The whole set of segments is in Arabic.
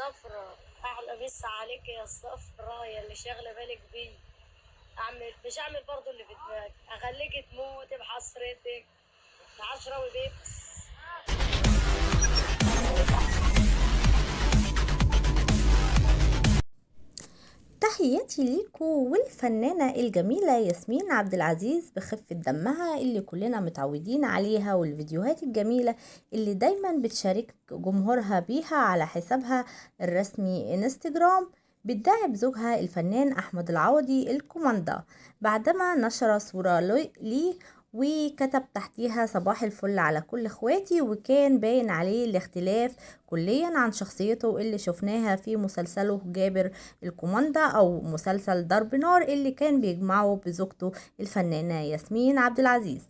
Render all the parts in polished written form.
صفرة، احلى مسا عليك يا صفرة يا اللي شاغله بالك بيه. مش اعمل برضو اللي في دماغك، اخليك تموتي بحسرتك. عشرة وبيبس. تحياتي ليكو والفنانة الجميلة ياسمين عبد العزيز بخفة دمها اللي كلنا متعودين عليها، والفيديوهات الجميلة اللي دايما بتشارك جمهورها بيها على حسابها الرسمي انستجرام. بتداعب زوجها الفنان أحمد العوضي الكوماندا بعدما نشر صورة ليه وكتب تحتيها صباح الفل على كل اخواتي، وكان باين عليه الاختلاف كليا عن شخصيته اللي شفناها في مسلسله جابر الكوماندا او مسلسل ضرب نار اللي كان بيجمعه بزوجته الفنانة ياسمين عبد العزيز.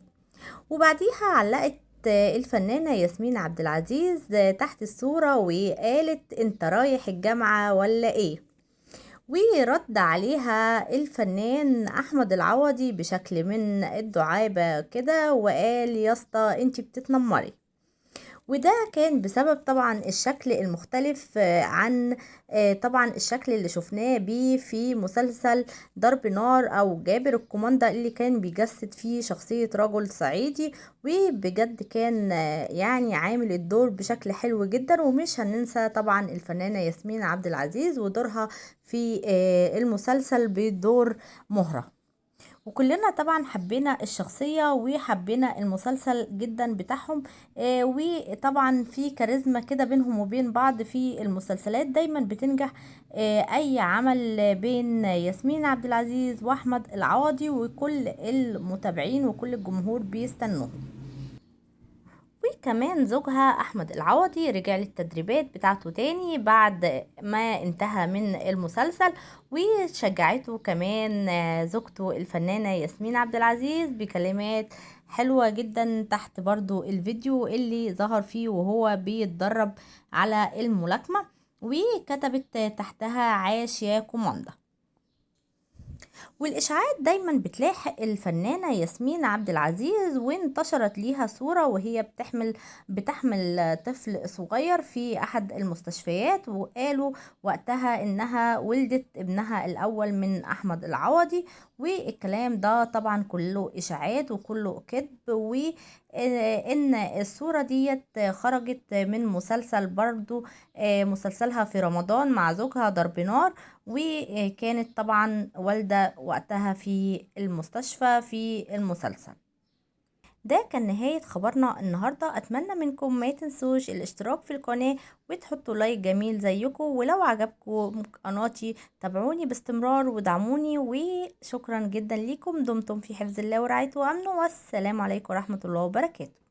وبعديها علقت الفنانة ياسمين عبد العزيز تحت الصورة وقالت انت رايح الجامعة ولا ايه؟ ورد عليها الفنان احمد العوضي بشكل من الدعابة كده وقال يا اسطى انت بتتنمري. وده كان بسبب طبعا الشكل المختلف عن طبعا الشكل اللي شفناه بيه في مسلسل ضرب نار او جابر الكوماندا اللي كان بيجسد فيه شخصية رجل صعيدي، وبجد كان يعني عامل الدور بشكل حلو جدا. ومش هننسى طبعا الفنانة ياسمين عبد العزيز ودورها في المسلسل بدور مهرة. وكلنا طبعا حبينا الشخصية وحبينا المسلسل جدا بتاعهم. وطبعا في كاريزما كده بينهم وبين بعض في المسلسلات دايما بتنجح. اي عمل بين ياسمين عبد العزيز واحمد العوضي وكل المتابعين وكل الجمهور بيستنوه. وكمان زوجها احمد العوضي رجع للتدريبات بتاعته تاني بعد ما انتهى من المسلسل، وشجعته كمان زوجته الفنانة ياسمين عبد العزيز بكلمات حلوة جدا تحت برضو الفيديو اللي ظهر فيه وهو بيتدرب على الملاكمة، وكتبت تحتها عاش يا كوماندا. والإشاعات دايما بتلاحق الفنانة ياسمين عبد العزيز، وانتشرت ليها صورة وهي بتحمل طفل صغير في أحد المستشفيات، وقالوا وقتها إنها ولدت ابنها الأول من أحمد العوضي. والكلام ده طبعا كله إشاعات وكله كذب، وإن الصورة ديت خرجت من مسلسل برضو مسلسلها في رمضان مع زوجها ضرب نار، وكانت طبعا والدة وقتها في المستشفى في المسلسل ده. كان نهاية خبرنا النهاردة. أتمنى منكم ما تنسوش الاشتراك في القناة وتحطوا لايك جميل زيكم، ولو عجبكم قناتي تابعوني باستمرار ودعموني. وشكرا جدا ليكم، دمتم في حفظ الله ورعايته وأمنه، والسلام عليكم ورحمة الله وبركاته.